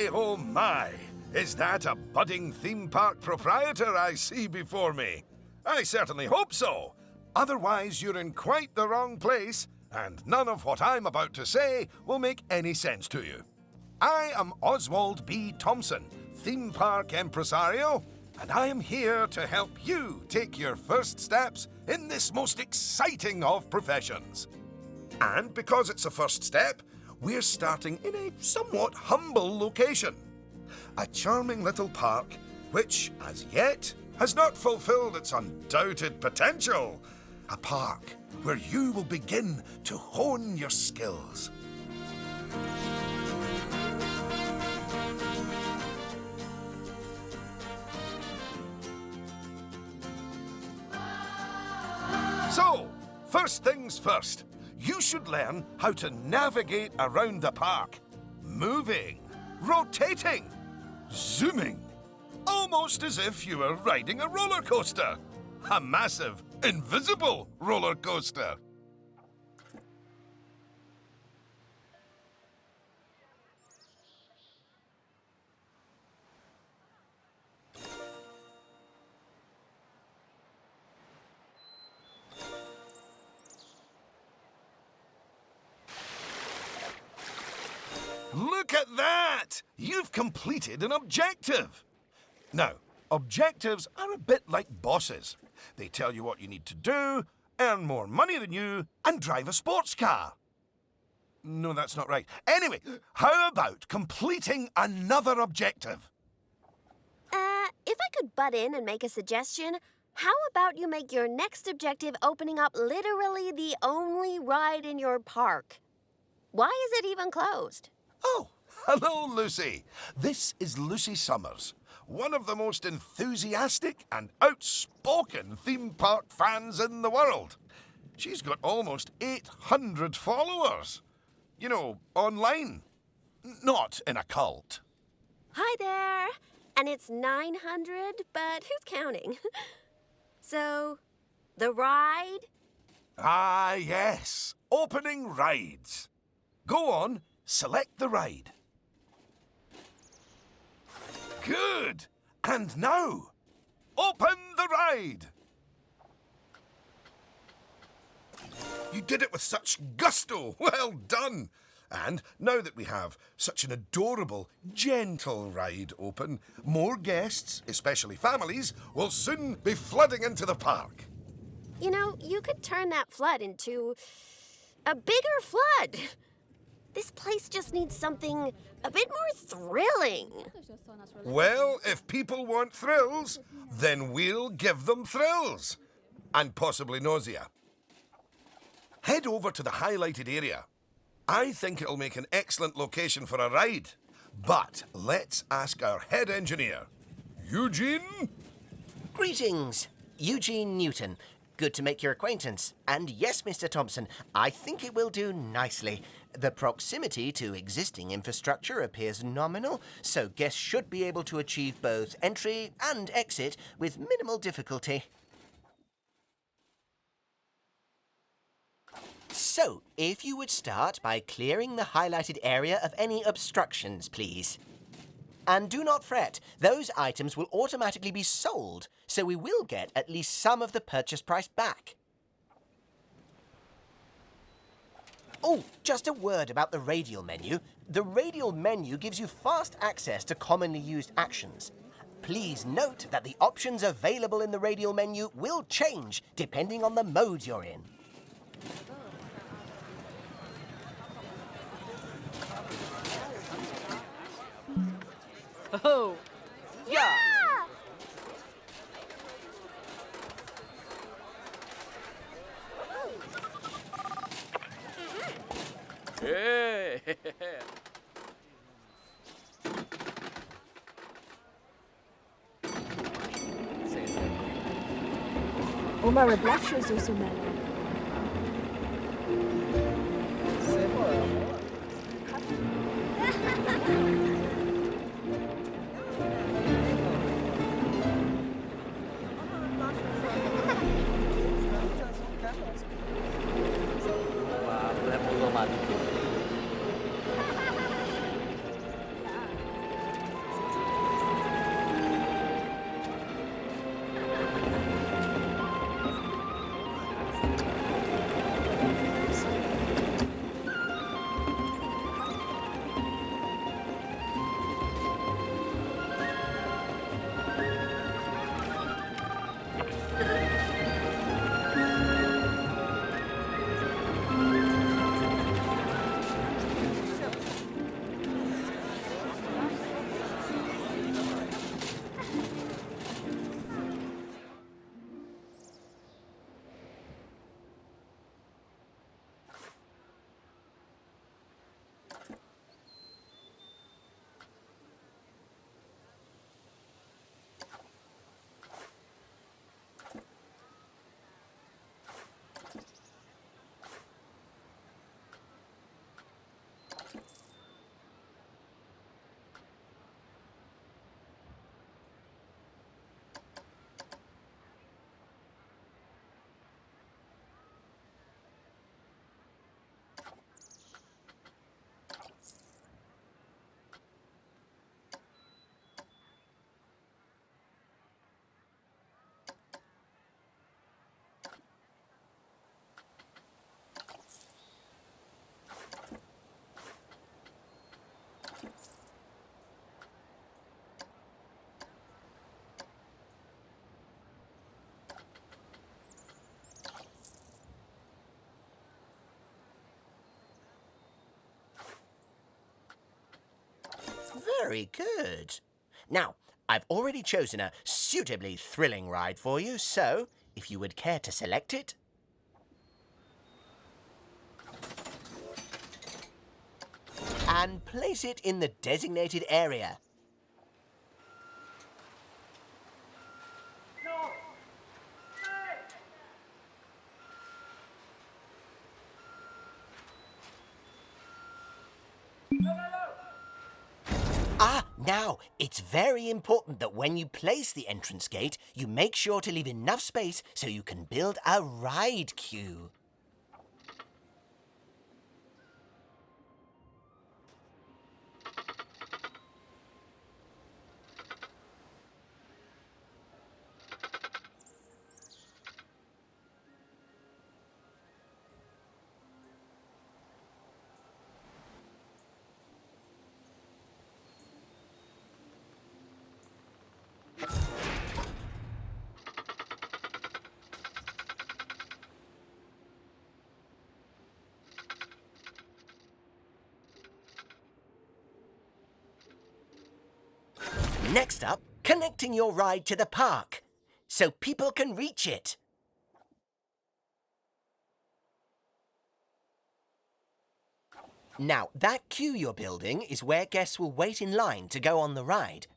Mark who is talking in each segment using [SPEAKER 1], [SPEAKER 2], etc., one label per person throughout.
[SPEAKER 1] My, oh my! Is that a budding theme park proprietor I see before me? I certainly hope so. Otherwise, you're in quite the wrong place, and none of what I'm about to say will make any sense to you. I am Oswald B. Thompson, theme park impresario, and I am here to help you take your first steps in this most exciting of professions. And because it's a first step, we're starting in a somewhat humble location. A charming little park which, as yet, has not fulfilled its undoubted potential. A park where you will begin to hone your skills. So, first things first, you should learn how to navigate around the park. Moving, rotating, zooming, almost as if you were riding a roller coaster. A massive, invisible roller coaster. Look at that! You've completed an objective. Now, objectives are a bit like bosses. They tell you what you need to do, earn more money than you, and drive a sports car. No, that's not right. Anyway, how about completing another objective?
[SPEAKER 2] If I could butt in and make a suggestion, how about you make your next objective opening up literally the only ride in your park? Why is it even closed?
[SPEAKER 1] Oh, hello, Lucy. This is Lucy Summers, one of the most enthusiastic and outspoken theme park fans in the world. She's got almost 800 followers. You know, online. Not in a cult.
[SPEAKER 2] Hi there. And it's 900, but who's counting? So, the ride?
[SPEAKER 1] Ah, yes. Opening rides. Go on, select the ride. Good. And now, open the ride. You did it with such gusto. Well done. And now that we have such an adorable, gentle ride open, more guests, especially families, will soon be flooding into the park.
[SPEAKER 2] You know, you could turn that flood into a bigger flood. This place just needs something a bit more thrilling.
[SPEAKER 1] Well, if people want thrills, then we'll give them thrills. And possibly nausea. Head over to the highlighted area. I think it'll make an excellent location for a ride. But let's ask our head engineer. Eugene?
[SPEAKER 3] Greetings, Eugene Newton. Good to make your acquaintance. And yes, Mr. Thompson, I think it will do nicely. The proximity to existing infrastructure appears nominal, so guests should be able to achieve both entry and exit with minimal difficulty. So, if you would start by clearing the highlighted area of any obstructions, please. And do not fret, those items will automatically be sold, so we will get at least some of the purchase price back. Oh, just a word about the radial menu. The radial menu gives you fast access to commonly used actions. Please note that the options available in the radial menu will change depending on the mode you're in.
[SPEAKER 4] Oh, yeah! Hey!
[SPEAKER 5] Omar Blasher Zuzuman.
[SPEAKER 3] Very good. Now, I've already chosen a suitably thrilling ride for you, so if you would care to select it. And place it in the designated area. Now, it's very important that when you place the entrance gate, you make sure to leave enough space so you can build a ride queue. Next up, connecting your ride to the park, so people can reach it. Now, that queue you're building is where guests will wait in line to go on the ride.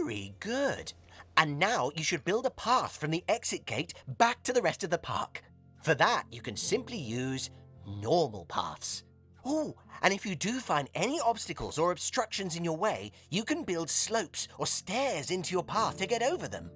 [SPEAKER 3] Very good. And now you should build a path from the exit gate back to the rest of the park. For that, you can simply use normal paths. Oh, and if you do find any obstacles or obstructions in your way, you can build slopes or stairs into your path to get over them.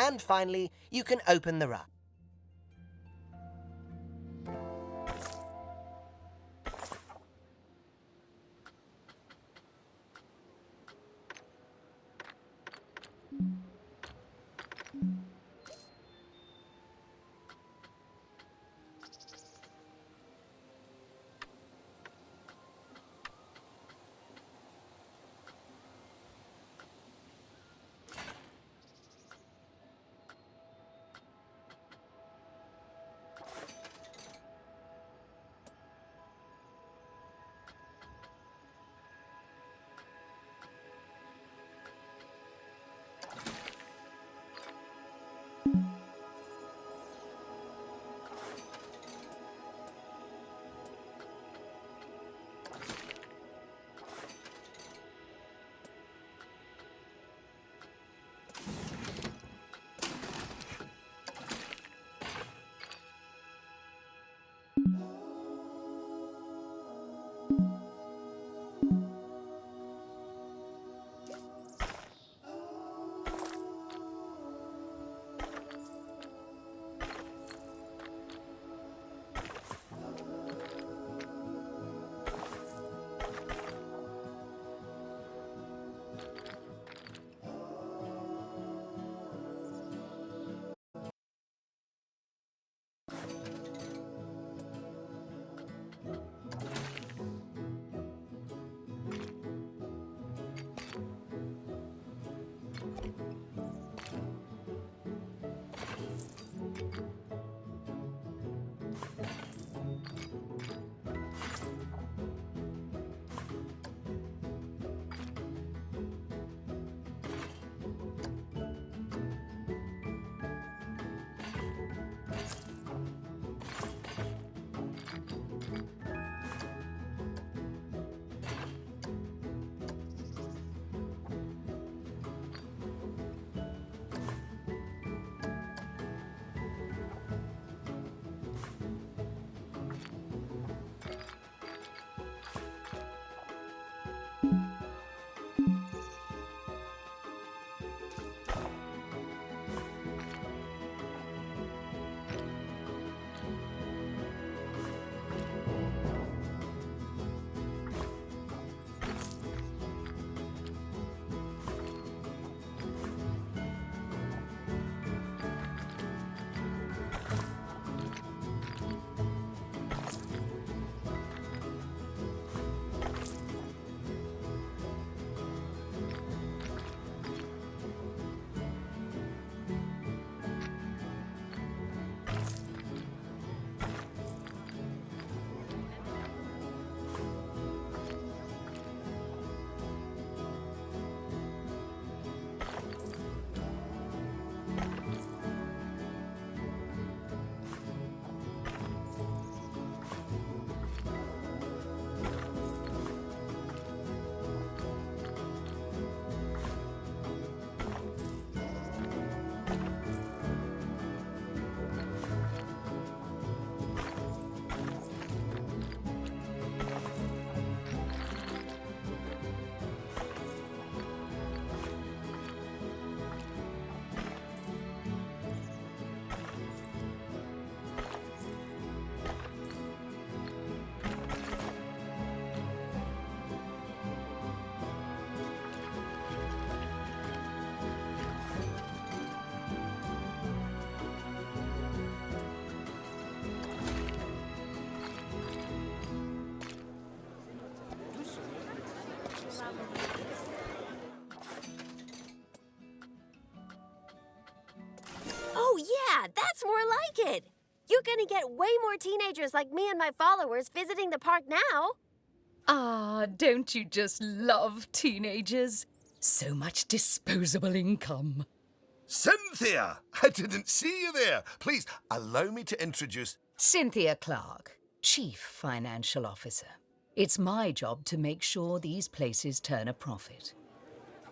[SPEAKER 3] And finally, you can open the wrap.
[SPEAKER 2] Oh, yeah, that's more like it. You're gonna get way more teenagers like me and my followers visiting the park now.
[SPEAKER 6] Ah, don't you just love teenagers? So much disposable income.
[SPEAKER 1] Cynthia! I didn't see you there. Please, allow me to introduce...
[SPEAKER 6] Cynthia Clark, Chief Financial Officer. It's my job to make sure these places turn a profit.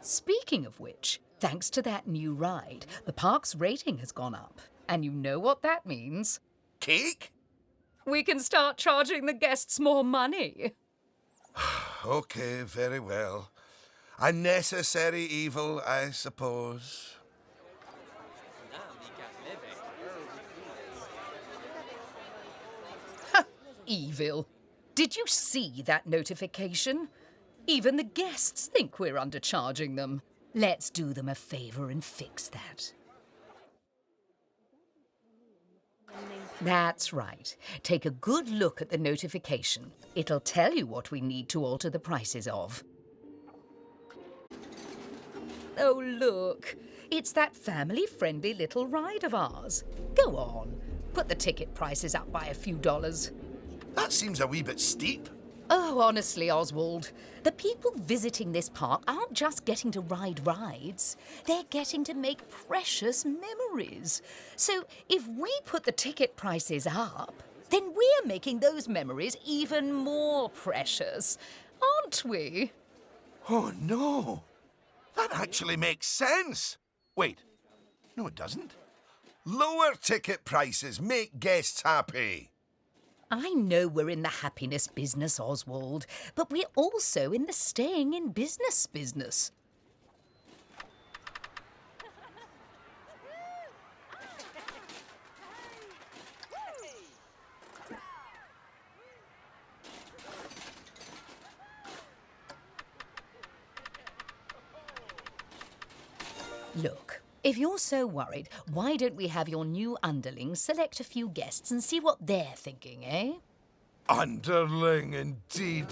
[SPEAKER 6] Speaking of which, thanks to that new ride, the park's rating has gone up. And you know what that means?
[SPEAKER 1] Cake?
[SPEAKER 6] We can start charging the guests more money.
[SPEAKER 1] Okay, very well. A necessary evil, I suppose.
[SPEAKER 6] Evil. Did you see that notification? Even the guests think we're undercharging them. Let's do them a favor and fix that. That's right. Take a good look at the notification. It'll tell you what we need to alter the prices of. Oh, look. It's that family-friendly little ride of ours. Go on. Put the ticket prices up by a few dollars.
[SPEAKER 1] That seems a wee bit steep.
[SPEAKER 6] Oh, honestly, Oswald, the people visiting this park aren't just getting to ride rides. They're getting to make precious memories. So if we put the ticket prices up, then we're making those memories even more precious, aren't we?
[SPEAKER 1] Oh, no. That actually makes sense. Wait. No, it doesn't. Lower ticket prices make guests happy.
[SPEAKER 6] I know we're in the happiness business, Oswald, but we're also in the staying in business. Look, if you're so worried, why don't we have your new underlings select a few guests and see what they're thinking, eh?
[SPEAKER 1] Underling, indeed.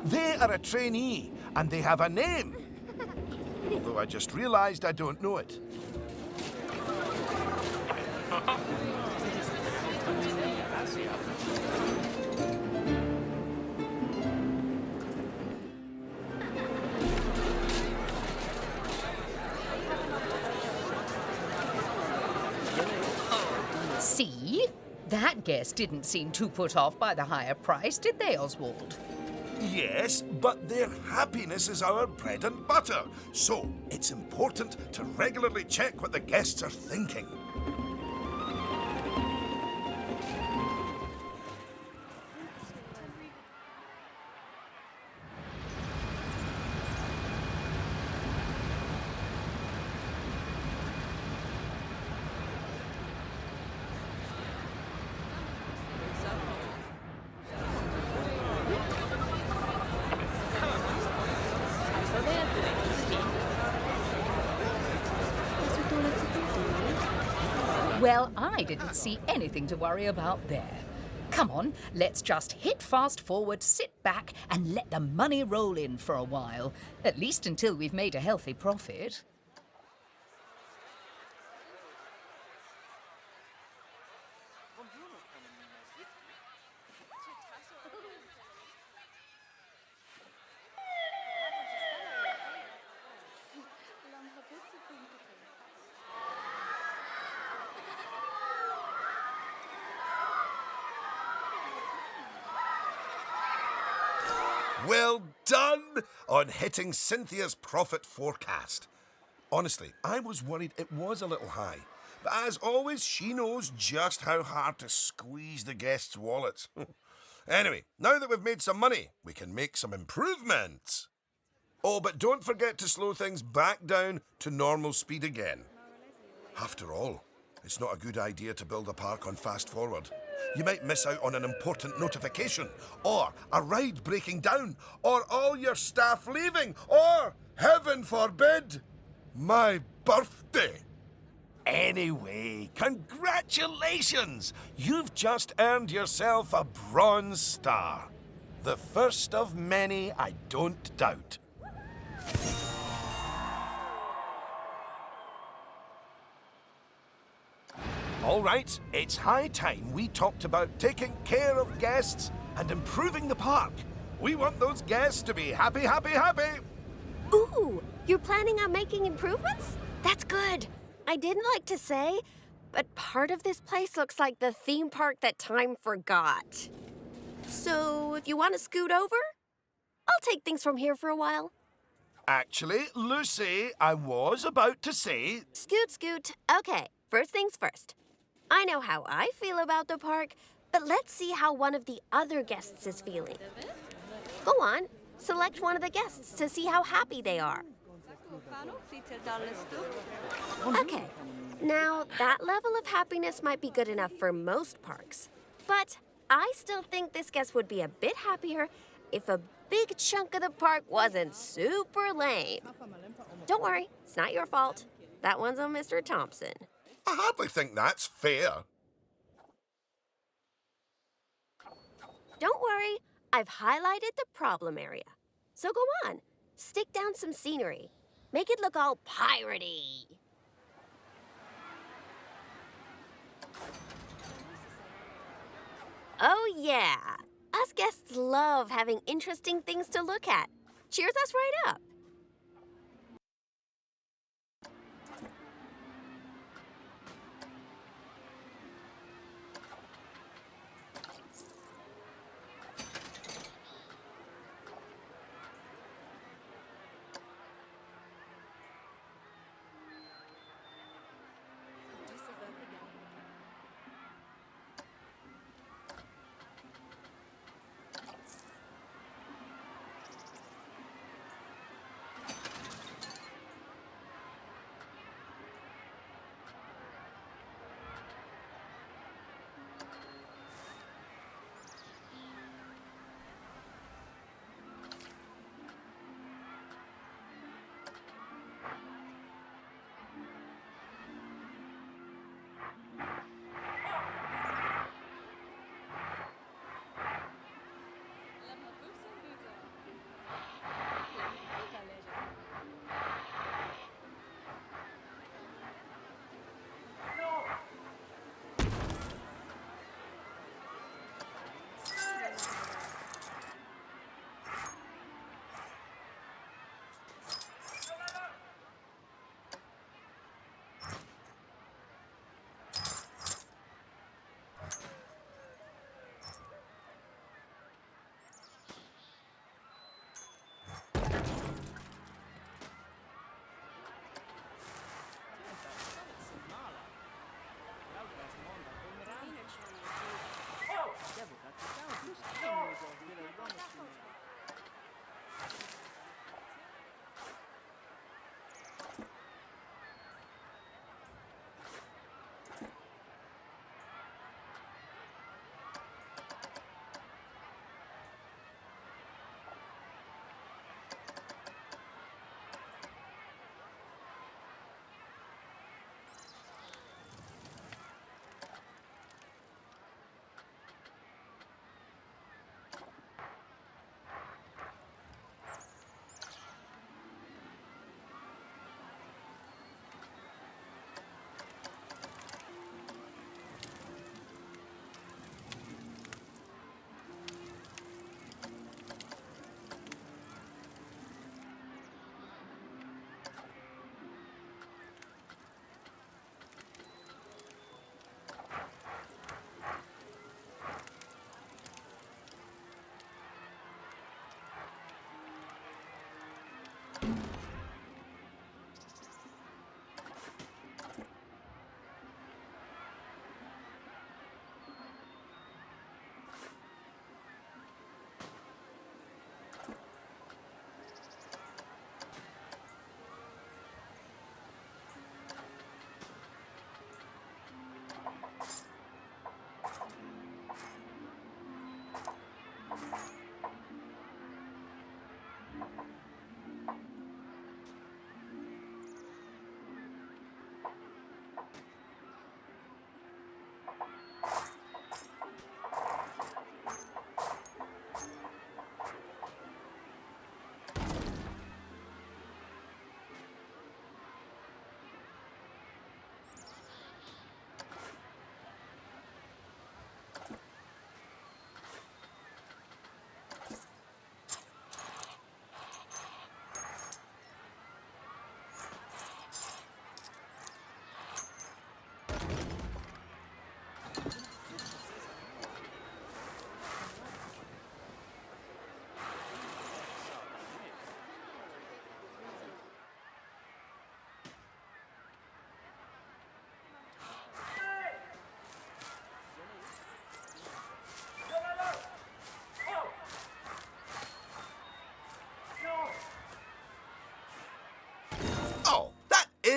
[SPEAKER 1] They are a trainee, and they have a name. Although I just realised I don't know it.
[SPEAKER 6] See? That guest didn't seem too put off by the higher price, did they, Oswald?
[SPEAKER 1] Yes, but their happiness is our bread and butter. So it's important to regularly check what the guests are thinking.
[SPEAKER 6] Well, I didn't see anything to worry about there. Come on, let's just hit fast forward, sit back, and let the money roll in for a while. At least until we've made a healthy profit.
[SPEAKER 1] Well done on hitting Cynthia's profit forecast. Honestly, I was worried it was a little high. But as always, she knows just how hard to squeeze the guests' wallets. Anyway, now that we've made some money, we can make some improvements. Oh, but don't forget to slow things back down to normal speed again. After all, it's not a good idea to build a park on fast forward. You might miss out on an important notification, or a ride breaking down, or all your staff leaving, or, heaven forbid, my birthday. Anyway, congratulations! You've just earned yourself a bronze star. The first of many, I don't doubt. All right, it's high time we talked about taking care of guests and improving the park. We want those guests to be happy, happy, happy.
[SPEAKER 2] Ooh, you're planning on making improvements? That's good. I didn't like to say, but part of this place looks like the theme park that time forgot. So if you want to scoot over, I'll take things from here for a while.
[SPEAKER 1] Actually, Lucy, I was about to say...
[SPEAKER 2] Scoot. Okay, first things first. I know how I feel about the park, but let's see how one of the other guests is feeling. Go on, select one of the guests to see how happy they are. Okay, now that level of happiness might be good enough for most parks, but I still think this guest would be a bit happier if a big chunk of the park wasn't super lame. Don't worry, it's not your fault. That one's on Mr. Thompson.
[SPEAKER 1] I hardly think that's fair.
[SPEAKER 2] Don't worry, I've highlighted the problem area. So go on, stick down some scenery. Make it look all piratey. Oh yeah, us guests love having interesting things to look at. Cheers us right up.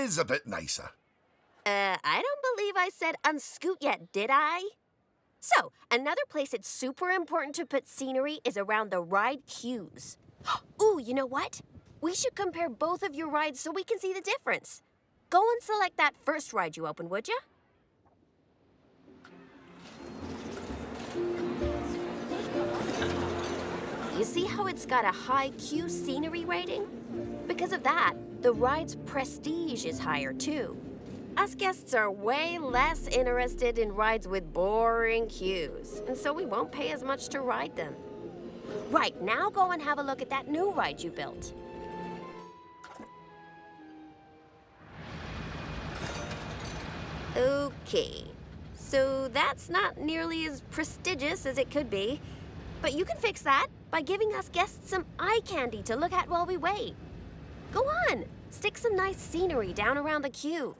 [SPEAKER 1] is a bit nicer.
[SPEAKER 2] I don't believe I said unscoot yet, did I? So, another place it's super important to put scenery is around the ride queues. Ooh, you know what? We should compare both of your rides so we can see the difference. Go and select that first ride you opened, would you? You see how it's got a high queue scenery rating? Because of that, the ride's prestige is higher too. Us guests are way less interested in rides with boring queues, and so we won't pay as much to ride them. Right, now go and have a look at that new ride you built. Okay, so that's not nearly as prestigious as it could be, but you can fix that by giving us guests some eye candy to look at while we wait. Go on, stick some nice scenery down around the queue.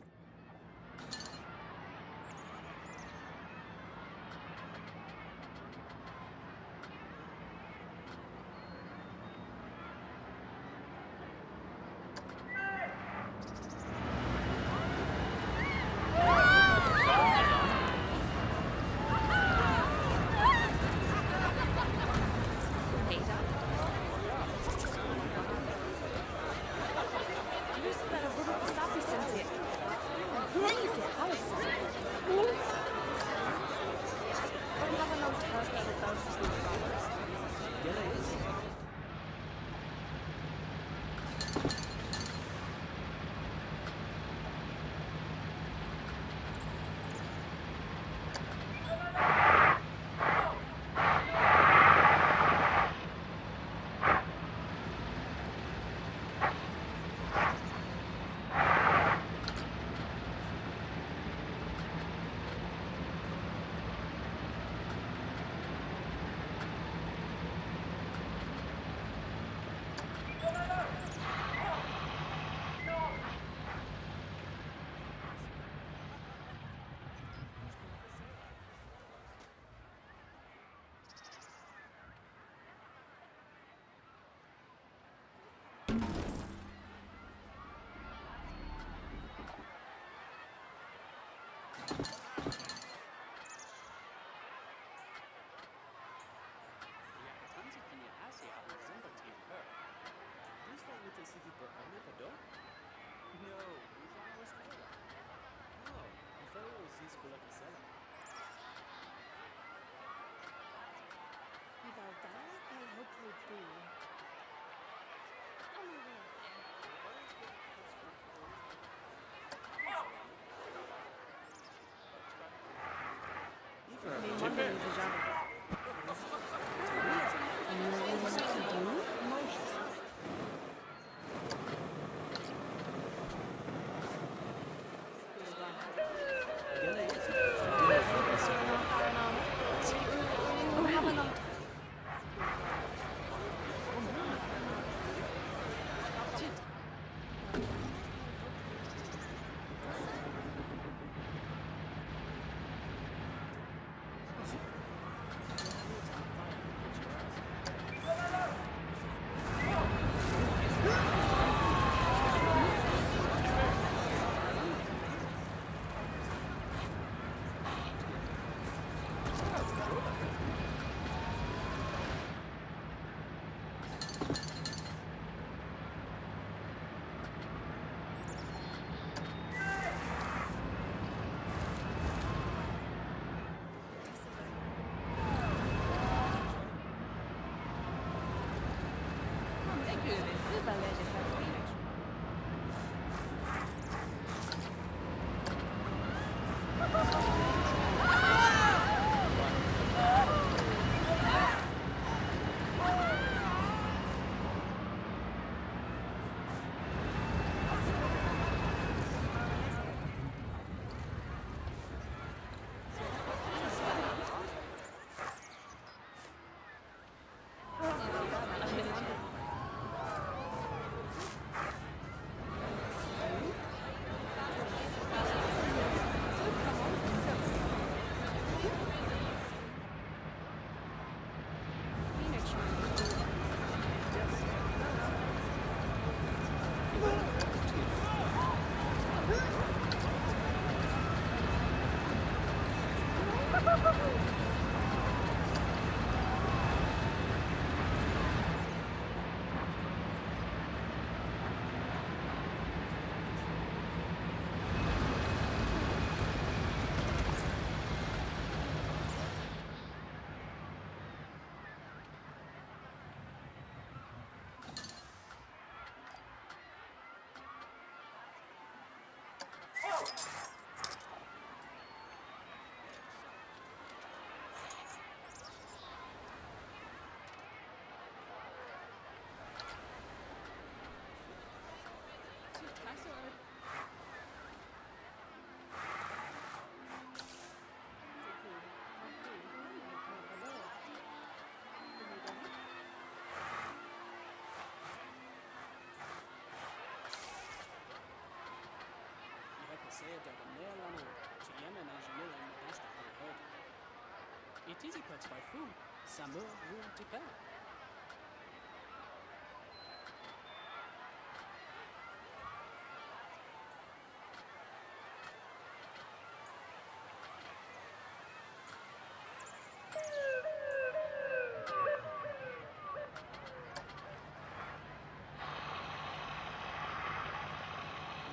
[SPEAKER 7] It easy perks by food. Summer will depend.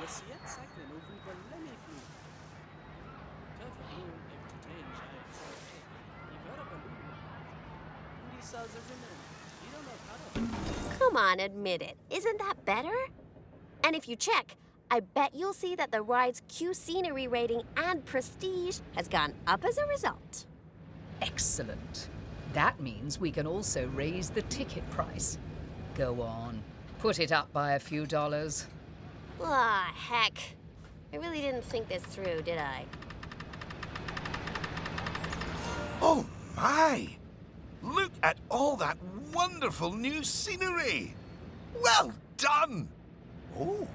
[SPEAKER 7] وسيات ساكنة وفي ظلمي فيه تفهمون ابتتين جاي يقرب اللون ودي سازر جنن you don't know how to
[SPEAKER 2] Come on, admit it. Isn't that better? And if you check, I bet you'll see that the ride's Q scenery rating and prestige has gone up as a result.
[SPEAKER 6] Excellent. That means we can also raise the ticket price. Go on, put it up by a few dollars.
[SPEAKER 2] Ah, heck. I really didn't think this through, did I?
[SPEAKER 1] Oh my! Look at all that wonderful new scenery! Well done! Oh,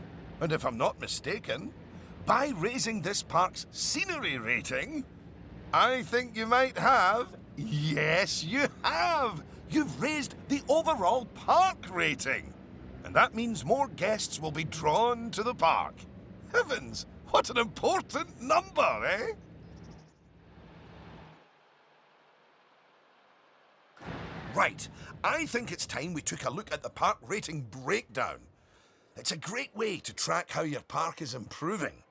[SPEAKER 1] and if I'm not mistaken, by raising this park's scenery rating, I think you might have. Yes, you have! You've raised the overall park rating. And that means more guests will be drawn to the park. Heavens, what an important number, eh? Right, I think it's time we took a look at the park rating breakdown. It's a great way to track how your park is improving.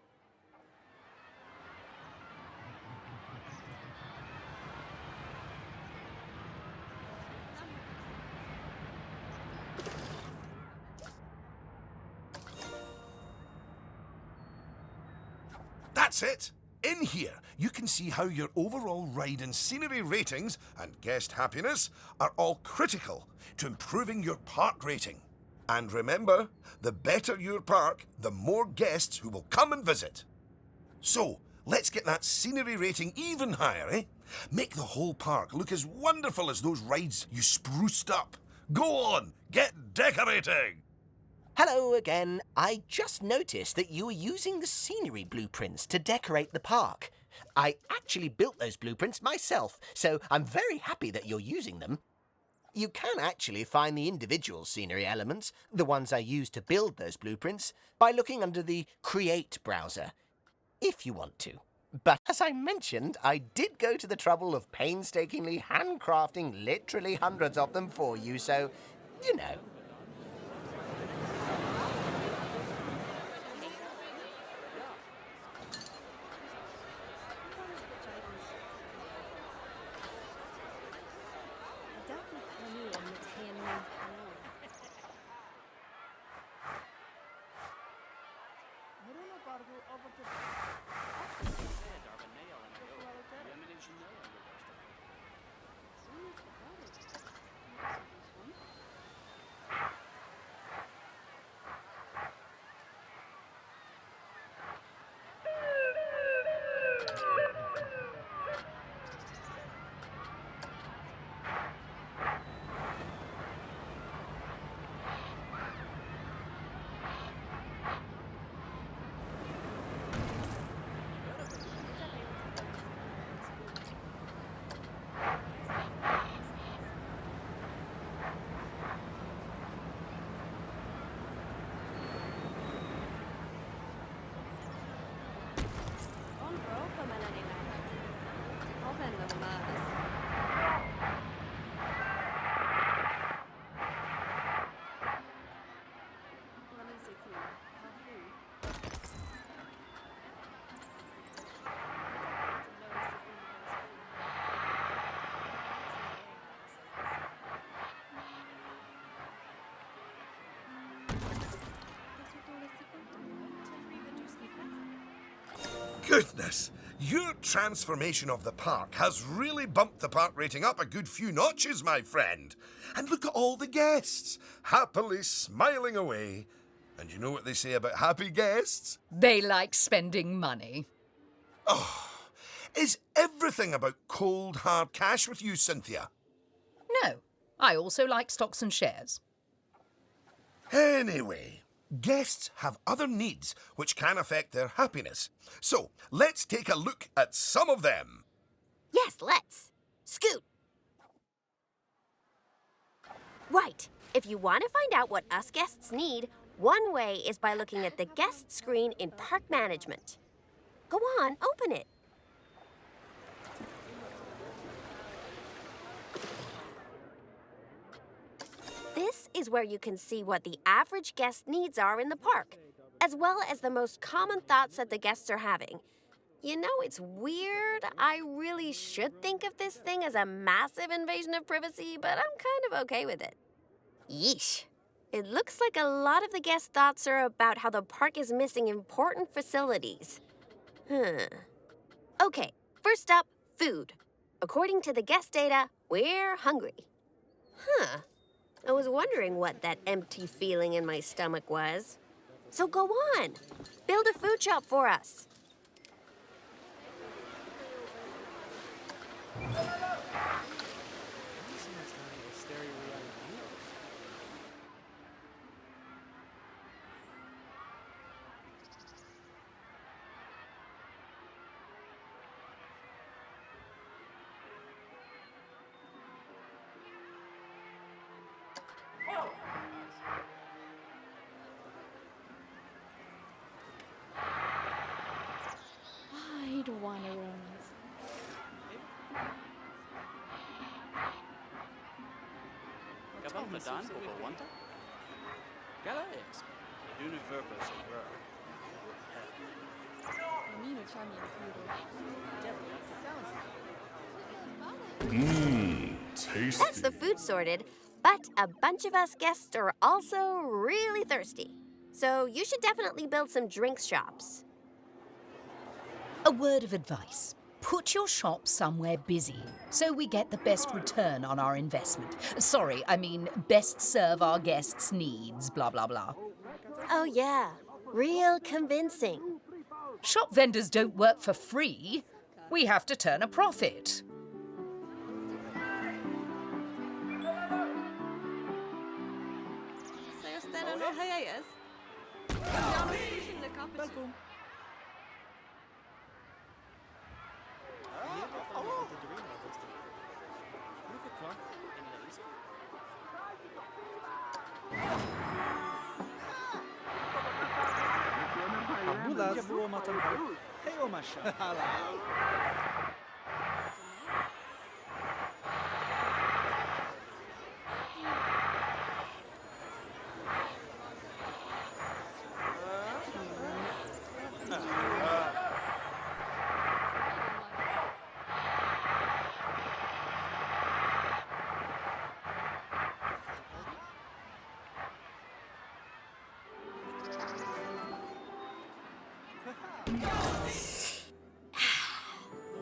[SPEAKER 1] That's it! In here, you can see how your overall ride and scenery ratings and guest happiness are all critical to improving your park rating. And remember, the better your park, the more guests who will come and visit. So, let's get that scenery rating even higher, eh? Make the whole park look as wonderful as those rides you spruced up. Go on, get decorating!
[SPEAKER 3] Hello again. I just noticed that you were using the scenery blueprints to decorate the park. I actually built those blueprints myself, so I'm very happy that you're using them. You can actually find the individual scenery elements, the ones I used to build those blueprints, by looking under the Create browser, if you want to. But as I mentioned, I did go to the trouble of painstakingly handcrafting literally hundreds of them for you, so, you know.
[SPEAKER 1] Goodness! Your transformation of the park has really bumped the park rating up a good few notches, my friend. And look at all the guests, happily smiling away. And you know what they say about happy guests?
[SPEAKER 6] They like spending money.
[SPEAKER 1] Oh, is everything about cold, hard cash with you, Cynthia?
[SPEAKER 6] No, I also like stocks and shares.
[SPEAKER 1] Anyway, Guests have other needs which can affect their happiness. So, let's take a look at some of them.
[SPEAKER 2] Yes, let's. Scoot. Right. If you want to find out what us guests need, one way is by looking at the guest screen in Park Management. Go on, open it. This is where you can see what the average guest needs are in the park, as well as the most common thoughts that the guests are having. You know, it's weird. I really should think of this thing as a massive invasion of privacy, but I'm kind of okay with it. Yeesh. It looks like a lot of the guest thoughts are about how the park is missing important facilities. Okay, first up, food. According to the guest data, we're hungry. I was wondering what that empty feeling in my stomach was. So go on, build a food shop for us.
[SPEAKER 5] I don't want to run this.
[SPEAKER 7] Kan van vandaan over wanta? Gala is. Je doet nu purpose of work.
[SPEAKER 1] Tasty.
[SPEAKER 2] That's the food sorted, but a bunch of us guests are also really thirsty. So you should definitely build some drinks shops.
[SPEAKER 6] A word of advice. Put your shop somewhere busy so we get the best return on our investment. Sorry, I mean best serve our guests' needs, blah, blah, blah.
[SPEAKER 2] Oh yeah, real convincing.
[SPEAKER 6] Shop vendors don't work for free. We have to turn a profit.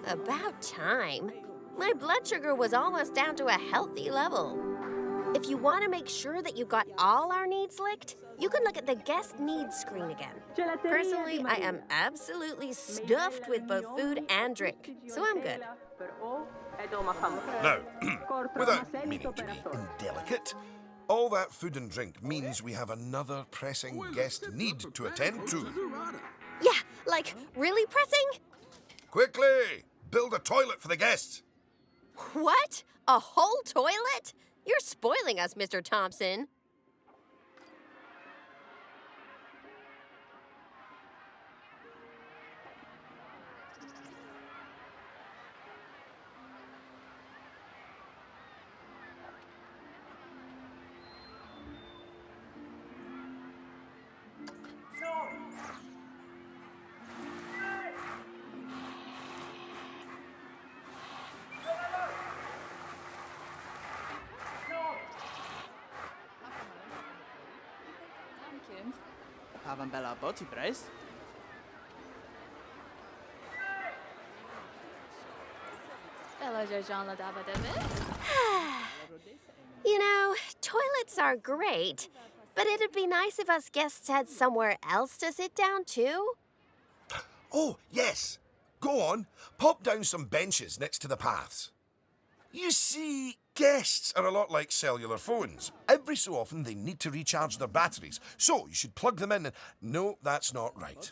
[SPEAKER 2] About time. My blood sugar was almost down to a healthy level. If you want to make sure that you got all our needs licked, you can look at the guest needs screen again. Personally, I am absolutely stuffed with both food and drink, so I'm good.
[SPEAKER 1] Now, without meaning to be indelicate, all that food and drink means we have another pressing guest need to attend to.
[SPEAKER 2] Yeah, like, really pressing?
[SPEAKER 1] Quickly! Build a toilet for the guests.
[SPEAKER 2] What? A whole toilet? You're spoiling us, Mr. Thompson.
[SPEAKER 7] Haben Bella Bottiprijs?
[SPEAKER 2] You know, toilets are great, but it'd be nice if us guests had somewhere else to sit down, too.
[SPEAKER 1] Oh, yes. Go on. Pop down some benches next to the paths. You see, Guests are a lot like cellular phones. Every so often they need to recharge their batteries. So you should plug them in and... No, that's not right.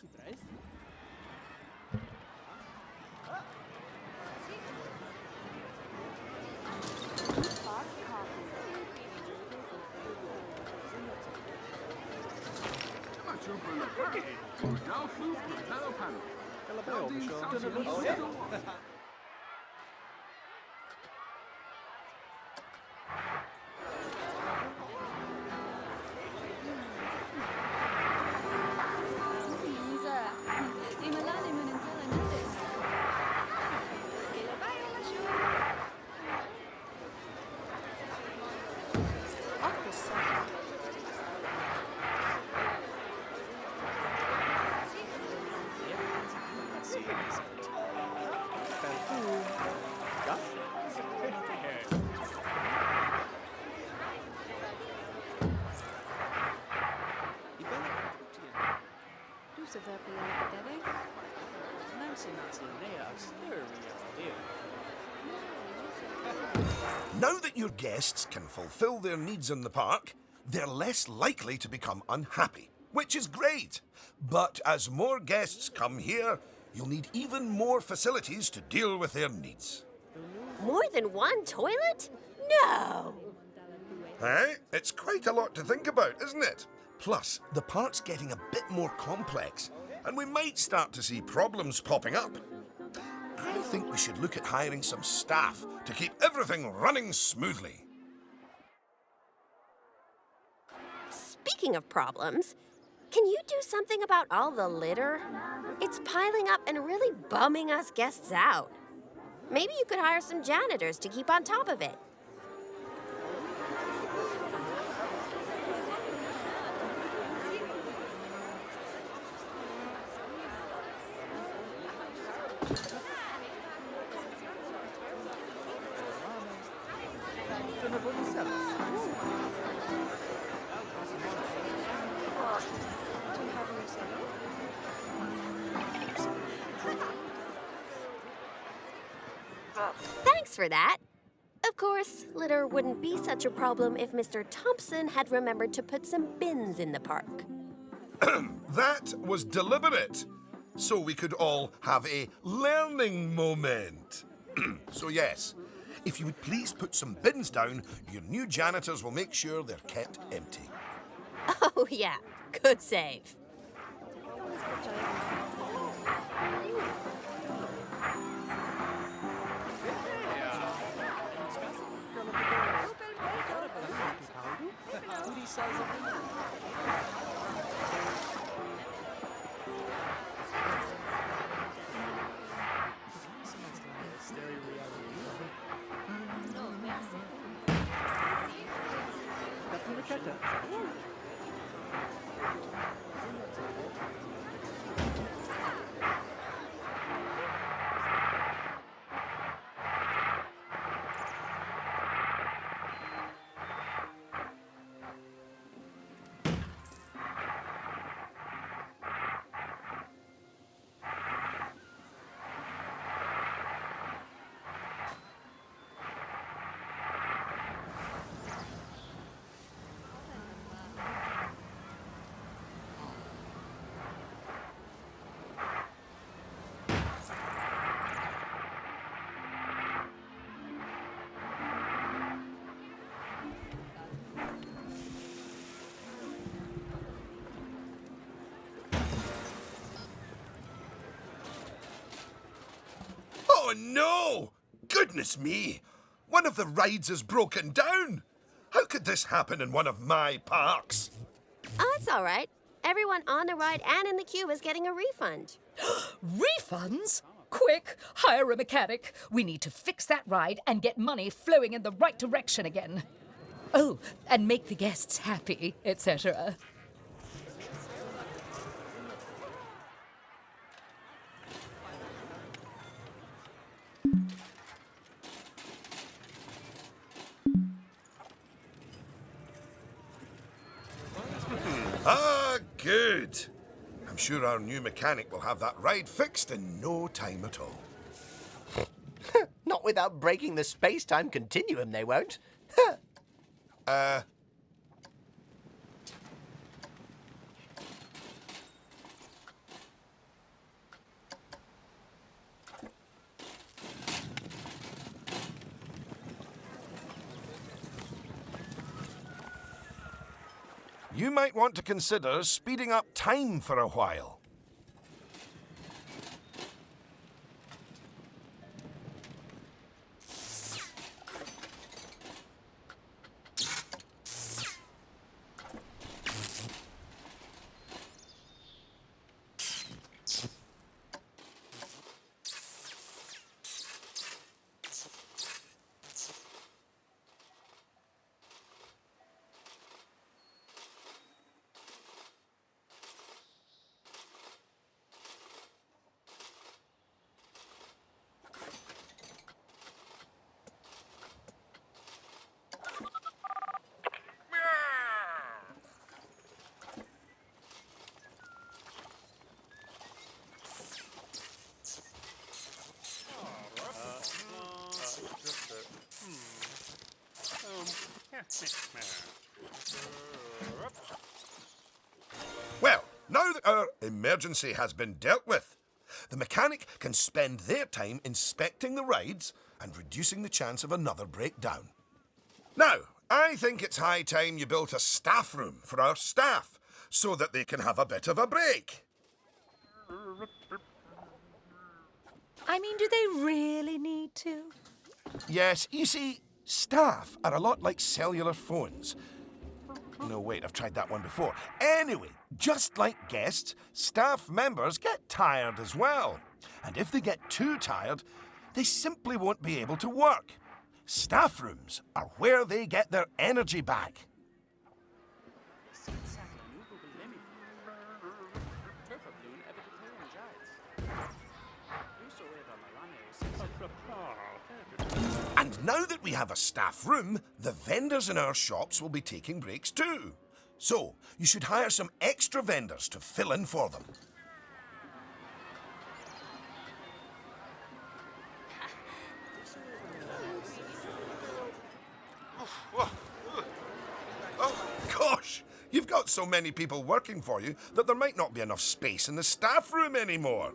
[SPEAKER 1] Now that your guests can fulfill their needs in the park, they're less likely to become unhappy, which is great. But as more guests come here, you'll need even more facilities to deal with their needs.
[SPEAKER 2] More than one toilet? No!
[SPEAKER 1] Eh? It's quite a lot to think about, isn't it? Plus, the park's getting a bit more complex, and we might start to see problems popping up. I think we should look at hiring some staff to keep everything running smoothly.
[SPEAKER 2] Speaking of problems, can you do something about all the litter? It's piling up and really bumming us guests out. Maybe you could hire some janitors to keep on top of it. Thanks for that. Of course, litter wouldn't be such a problem if Mr. Thompson had remembered to put some bins in the park.
[SPEAKER 1] That was deliberate, so we could all have a learning moment. So yes, if you would please put some bins down, your new janitors will make sure they're kept empty.
[SPEAKER 2] Oh, yeah. Good save.
[SPEAKER 1] Oh no! Goodness me! One of the rides is broken down! How could this happen in one of my parks?
[SPEAKER 2] Oh, it's all right. Everyone on the ride and in the queue is getting a refund.
[SPEAKER 6] Refunds? Quick, hire a mechanic. We need to fix that ride and get money flowing in the right direction again. Oh, and make the guests happy, etc.
[SPEAKER 1] Ah, good. I'm sure our new mechanic will have that ride fixed in no time at all.
[SPEAKER 3] Not without breaking the space-time continuum, they won't.
[SPEAKER 1] You might want to consider speeding up time for a while. Well, now that our emergency has been dealt with, the mechanic can spend their time inspecting the rides and reducing the chance of another breakdown. Now, I think it's high time you built a staff room for our staff so that they can have a bit of a break.
[SPEAKER 6] I mean, do they really need to?
[SPEAKER 1] Yes, you see, staff are a lot like cellular phones. No, wait, I've tried that one before. Anyway, just like guests, staff members get tired as well. And if they get too tired, they simply won't be able to work. Staff rooms are where they get their energy back. And now that we have a staff room, the vendors in our shops will be taking breaks too. So, you should hire some extra vendors to fill in for them. Oh, gosh! You've got so many people working for you that there might not be enough space in the staff room anymore.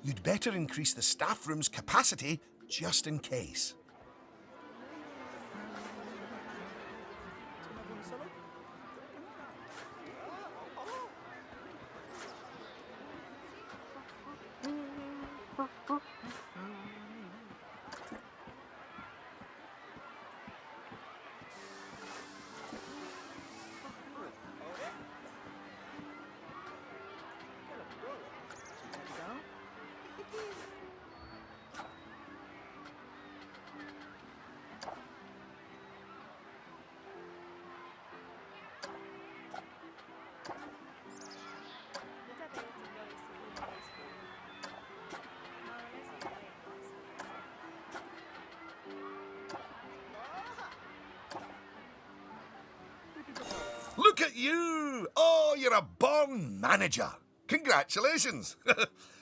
[SPEAKER 1] You'd better increase the staff room's capacity just in case. Look at you! Oh, you're a born manager. Congratulations.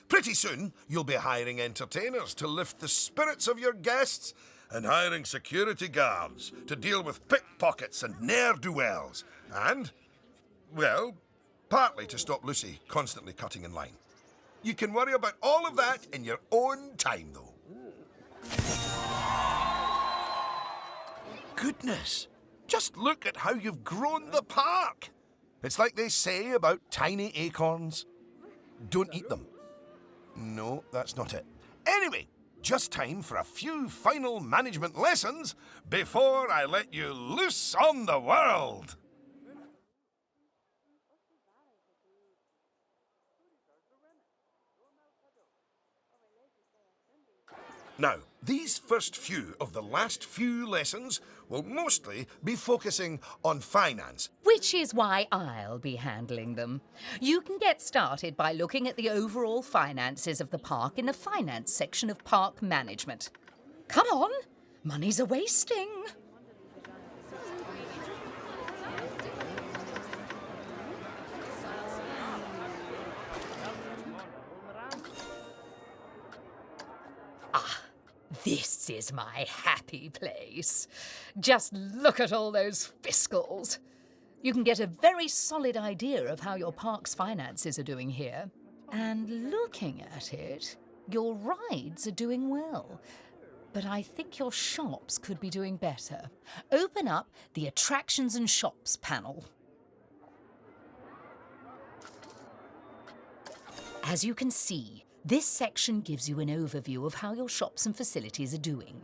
[SPEAKER 1] Pretty soon, you'll be hiring entertainers to lift the spirits of your guests and hiring security guards to deal with pickpockets and ne'er-do-wells. And, well, partly to stop Lucy constantly cutting in line. You can worry about all of that in your own time, though. Goodness! Just look at how you've grown the park. It's like they say about tiny acorns. Don't eat them. No, that's not it. Anyway, just time for a few final management lessons before I let you loose on the world. Now, these first few of the last few lessons will mostly be focusing on finance.
[SPEAKER 6] Which is why I'll be handling them. You can get started by looking at the overall finances of the park in the finance section of park management. Come on, money's a-wasting. This is my happy place. Just look at all those fiscals. You can get a very solid idea of how your park's finances are doing here. And looking at it, your rides are doing well. But I think your shops could be doing better. Open up the Attractions and Shops panel. As you can see, this section gives you an overview of how your shops and facilities are doing.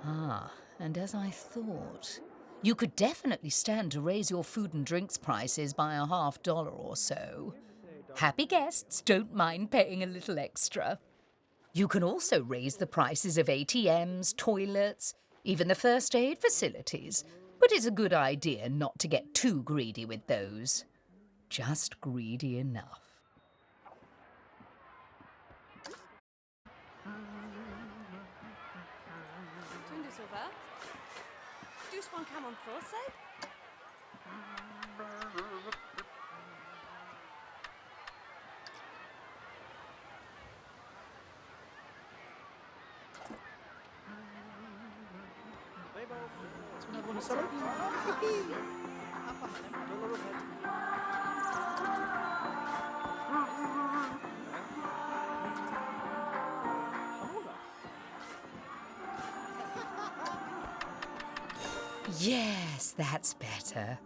[SPEAKER 6] Ah, and as I thought, you could definitely stand to raise your food and drinks prices by $50 or so. Happy guests don't mind paying a little extra. You can also raise the prices of ATMs, toilets, even the first aid facilities. But it's a good idea not to get too greedy with those. Just greedy enough.
[SPEAKER 8] Tunde Sauver. Just one come on Thursday?
[SPEAKER 6] Yes, that's better.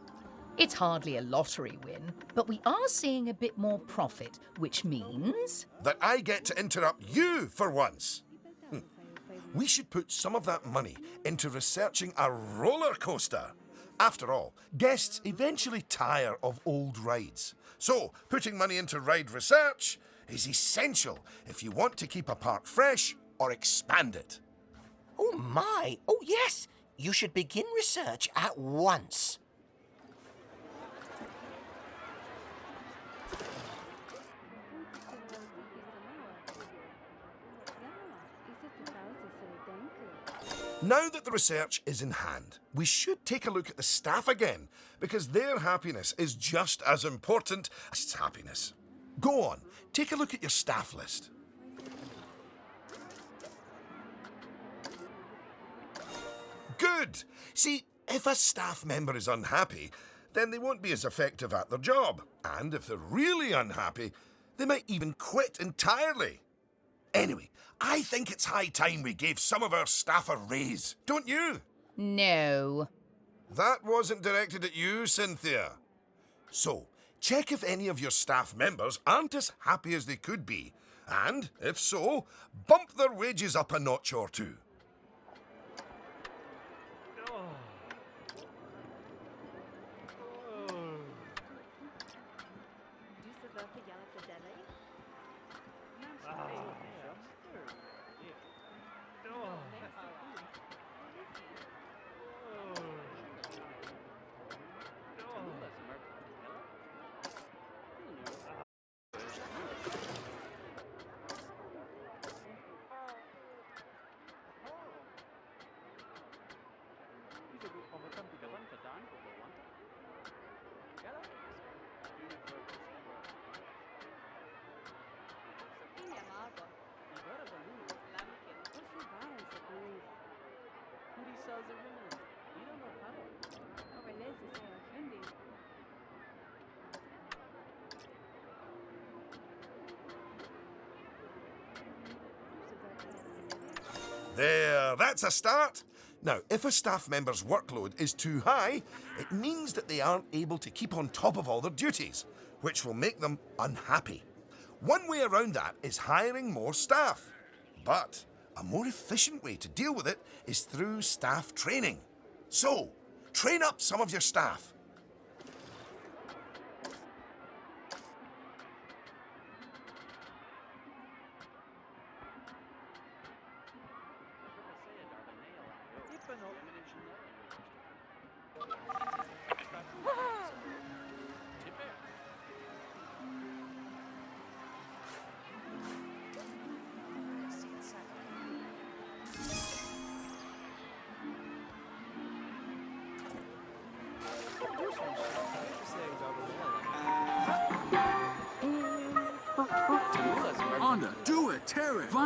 [SPEAKER 6] It's hardly a lottery win, but we are seeing a bit more profit, which means...
[SPEAKER 1] That I get to interrupt you for once. We should put some of that money into researching a roller coaster. After all, guests eventually tire of old rides. So, putting money into ride research is essential if you want to keep a park fresh or expand it.
[SPEAKER 3] Oh my! Oh yes! You should begin research at once.
[SPEAKER 1] Now that the research is in hand, we should take a look at the staff again, because their happiness is just as important as happiness. Go on, take a look at your staff list. Good! See, if a staff member is unhappy, then they won't be as effective at their job. And if they're really unhappy, they might even quit entirely. Anyway, I think it's high time we gave some of our staff a raise, don't you?
[SPEAKER 6] No.
[SPEAKER 1] That wasn't directed at you, Cynthia. So, check if any of your staff members aren't as happy as they could be. And, if so, bump their wages up a notch or two. There, that's a start. Now, if a staff member's workload is too high, it means that they aren't able to keep on top of all their duties, which will make them unhappy. One way around that is hiring more staff. But a more efficient way to deal with it is through staff training. So, train up some of your staff.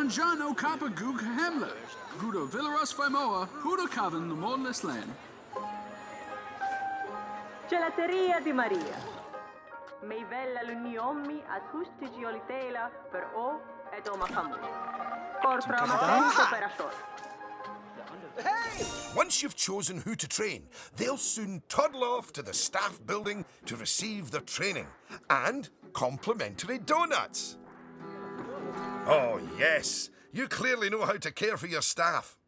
[SPEAKER 9] Buongiorno Kappa Gug Hamler. Gudo Villaros Faimoa, Hudo Cavan the Morless Land.
[SPEAKER 10] Gelateria di Maria. Meivella l'uniommi ad hustigi olitela per o ed oma famu. Corpora matento per astor.
[SPEAKER 1] Once you've chosen who to train, they'll soon toddle off to the staff building to receive their training and complimentary donuts. Oh, yes, you clearly know how to care for your staff.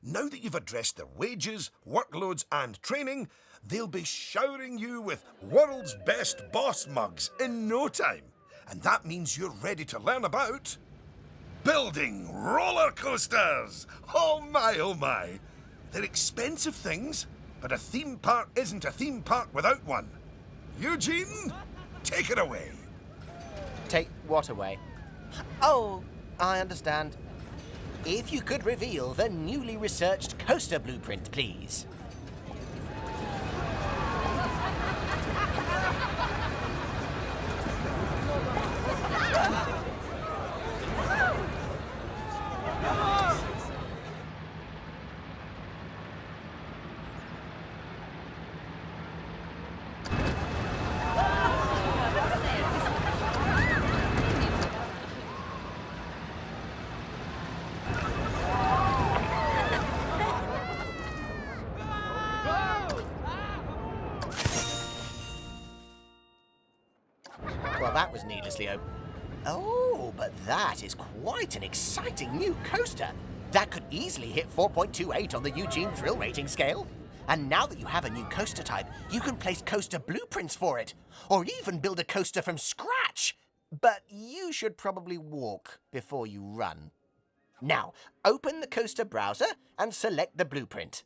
[SPEAKER 1] Now that you've addressed their wages, workloads, and training, they'll be showering you with world's best boss mugs in no time. And that means you're ready to learn about building roller coasters. Oh my. They're expensive things, but a theme park isn't a theme park without one. Eugene, take it away.
[SPEAKER 3] Take what away? Oh, I understand. If you could reveal the newly researched coaster blueprint, please. Well, that was needlessly open. Oh, but that is quite an exciting new coaster. That could easily hit 4.28 on the Eugene Thrill Rating scale. And now that you have a new coaster type, you can place coaster blueprints for it, or even build a coaster from scratch. But you should probably walk before you run. Now, open the coaster browser and select the blueprint.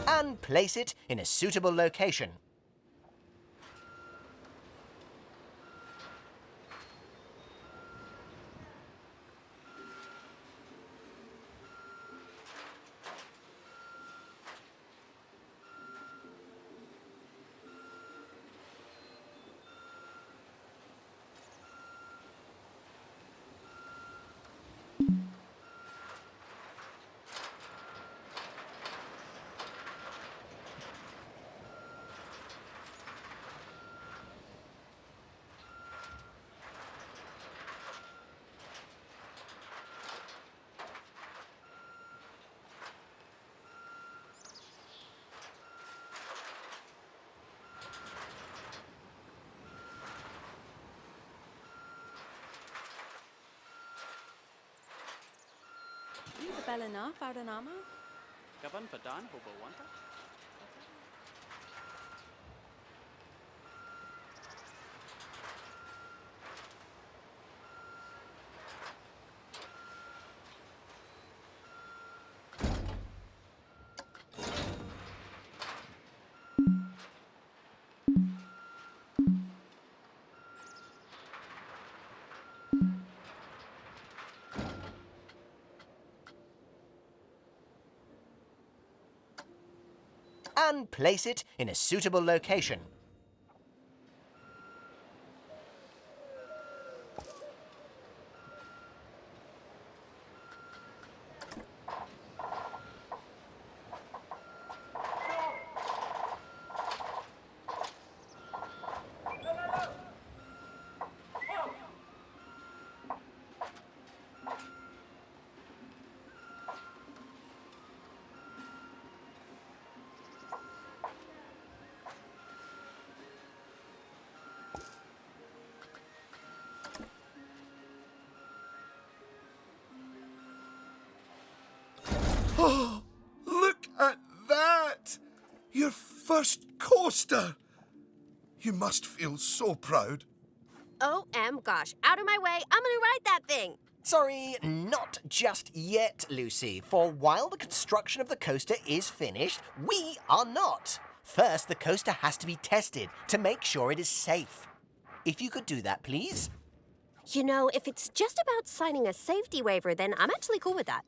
[SPEAKER 3] And place it in a suitable location.
[SPEAKER 8] The Bellina, Faudanama?
[SPEAKER 7] Gavan Fadan Hobawanta?
[SPEAKER 3] And place it in a suitable location.
[SPEAKER 1] Oh, look at that! Your first coaster! You must feel so proud.
[SPEAKER 2] Gosh, out of my way, I'm gonna ride that thing.
[SPEAKER 3] Sorry, not just yet, Lucy. For while the construction of the coaster is finished, we are not. First, the coaster has to be tested to make sure it is safe. If you could do that, please.
[SPEAKER 2] You know, if it's just about signing a safety waiver, then I'm actually cool with that.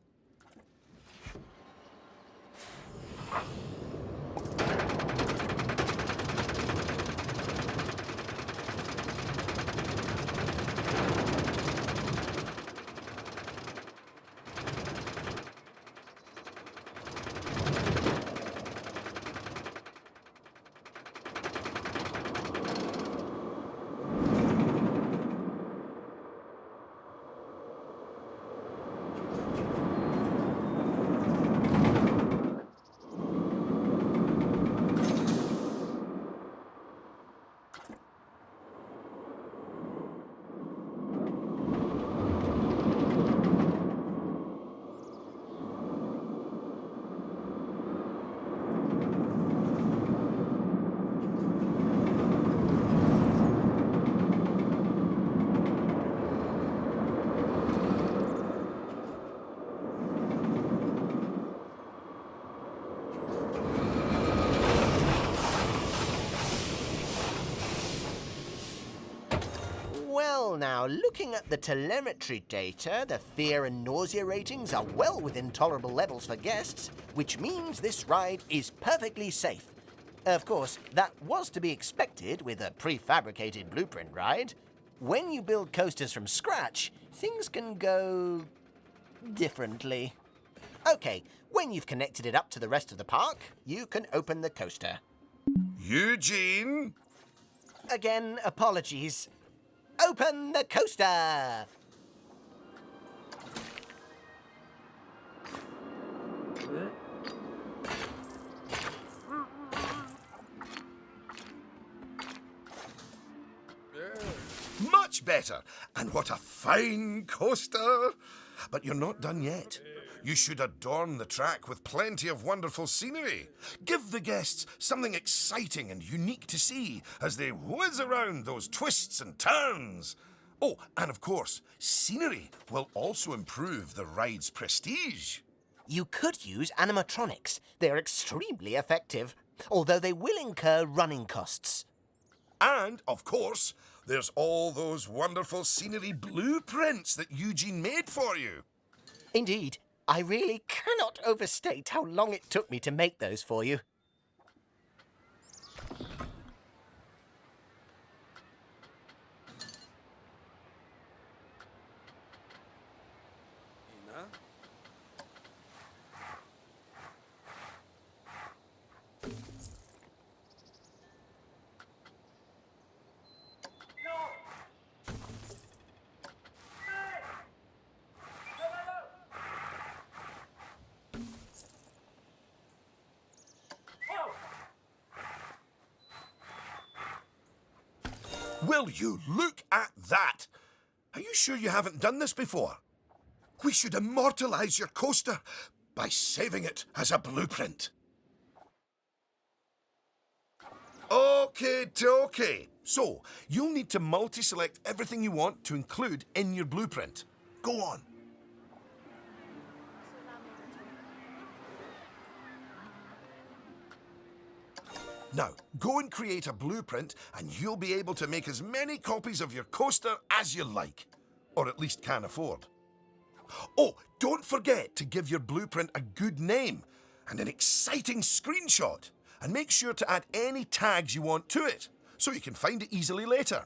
[SPEAKER 3] Now, looking at the telemetry data, the fear and nausea ratings are well within tolerable levels for guests, which means this ride is perfectly safe. Of course, that was to be expected with a prefabricated blueprint ride. When you build coasters from scratch, things can go differently. Okay, when you've connected it up to the rest of the park, you can open the coaster.
[SPEAKER 1] Eugene?
[SPEAKER 3] Again, apologies. Open the coaster!
[SPEAKER 1] Much better. And what a fine coaster. But you're not done yet. You should adorn the track with plenty of wonderful scenery. Give the guests something exciting and unique to see as they whiz around those twists and turns. Oh, and of course, scenery will also improve the ride's prestige.
[SPEAKER 3] You could use animatronics. They're extremely effective, although they will incur running costs.
[SPEAKER 1] And, of course, there's all those wonderful scenery blueprints that Eugene made for you.
[SPEAKER 3] Indeed, I really cannot overstate how long it took me to make those for you.
[SPEAKER 1] Will you look at that? Are you sure you haven't done this before? We should immortalize your coaster by saving it as a blueprint. Okay. So, you'll need to multi-select everything you want to include in your blueprint. Go on. Now, go and create a blueprint and you'll be able to make as many copies of your coaster as you like. Or at least can afford. Oh, don't forget to give your blueprint a good name and an exciting screenshot. And make sure to add any tags you want to it, so you can find it easily later.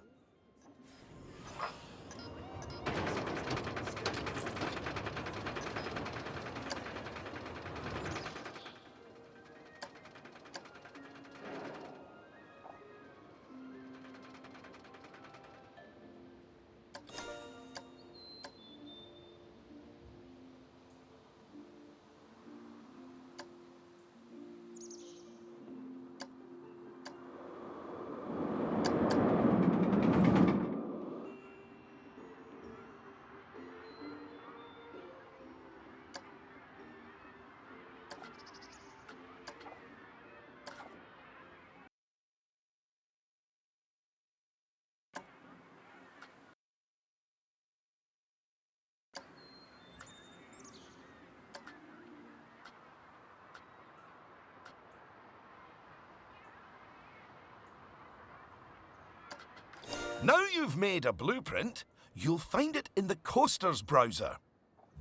[SPEAKER 1] Now you've made a blueprint, you'll find it in the Coasters browser.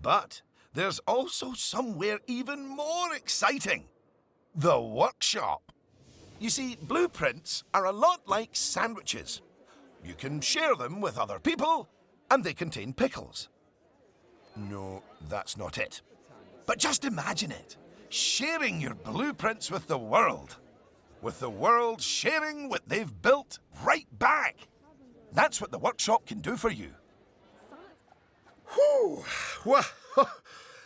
[SPEAKER 1] But there's also somewhere even more exciting. The workshop. You see, blueprints are a lot like sandwiches. You can share them with other people, and they contain pickles. No, that's not it. But just imagine it. Sharing your blueprints with the world. With the world sharing what they've built right back. That's what the workshop can do for you. Whew. Well,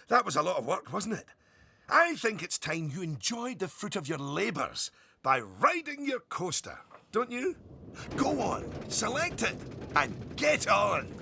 [SPEAKER 1] that was a lot of work, wasn't it? I think it's time you enjoyed the fruit of your labours by riding your coaster, don't you? Go on, select it, and get on!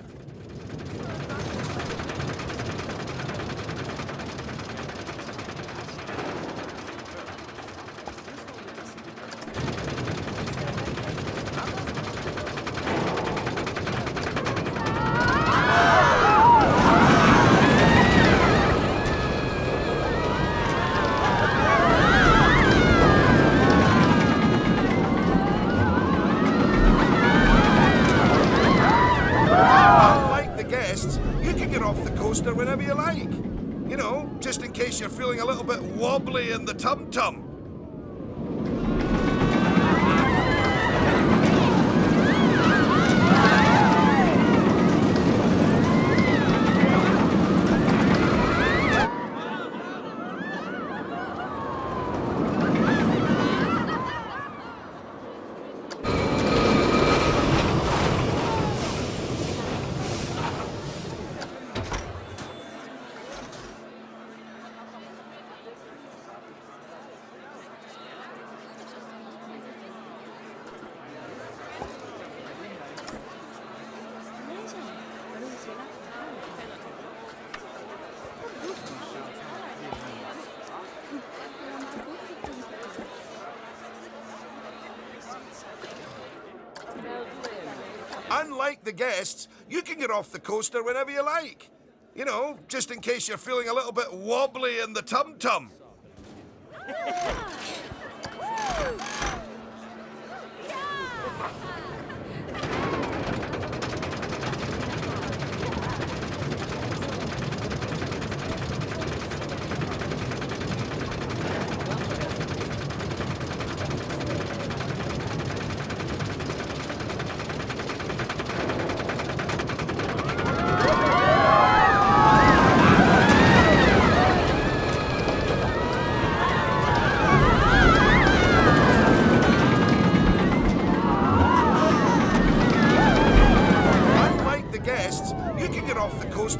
[SPEAKER 1] you're feeling a little bit wobbly in the tum-tum. Unlike the guests, you can get off the coaster whenever you like. You know, just in case you're feeling a little bit wobbly in the tum-tum.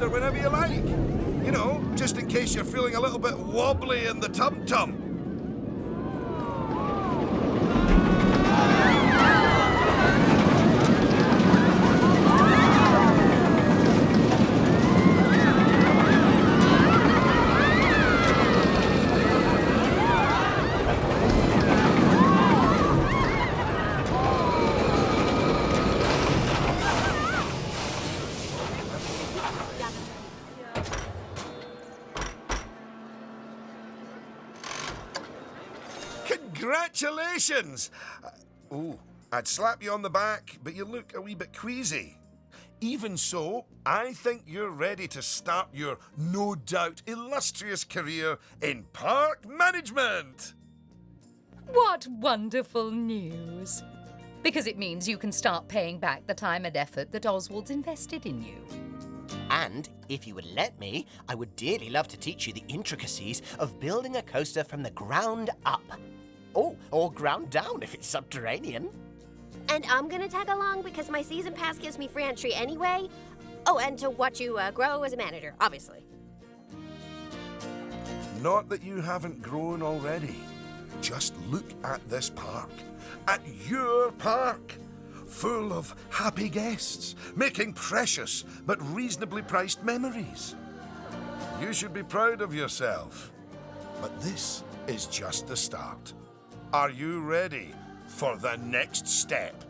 [SPEAKER 1] Whenever you like. You know, just in case you're feeling a little bit wobbly in the tum-tum. Congratulations! Oh, I'd slap you on the back, but you look a wee bit queasy. Even so, I think you're ready to start your, no doubt, illustrious career in park management.
[SPEAKER 6] What wonderful news. Because it means you can start paying back the time and effort that Oswald's invested in you.
[SPEAKER 3] And if you would let me, I would dearly love to teach you the intricacies of building a coaster from the ground up. Oh, or ground down if it's subterranean.
[SPEAKER 2] And I'm gonna tag along because my season pass gives me free entry anyway. Oh, and to watch you grow as a manager, obviously.
[SPEAKER 1] Not that you haven't grown already. Just look at this park. At your park. Full of happy guests, making precious but reasonably priced memories. You should be proud of yourself. But this is just the start. Are you ready for the next step?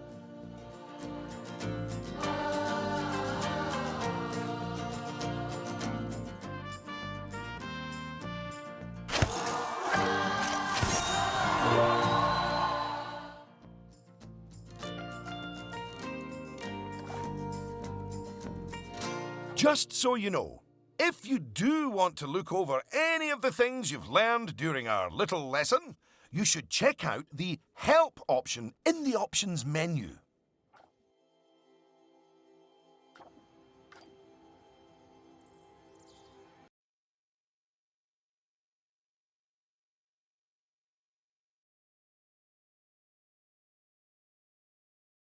[SPEAKER 1] Just so you know, if you do want to look over any of the things you've learned during our little lesson, you should check out the Help option in the Options menu.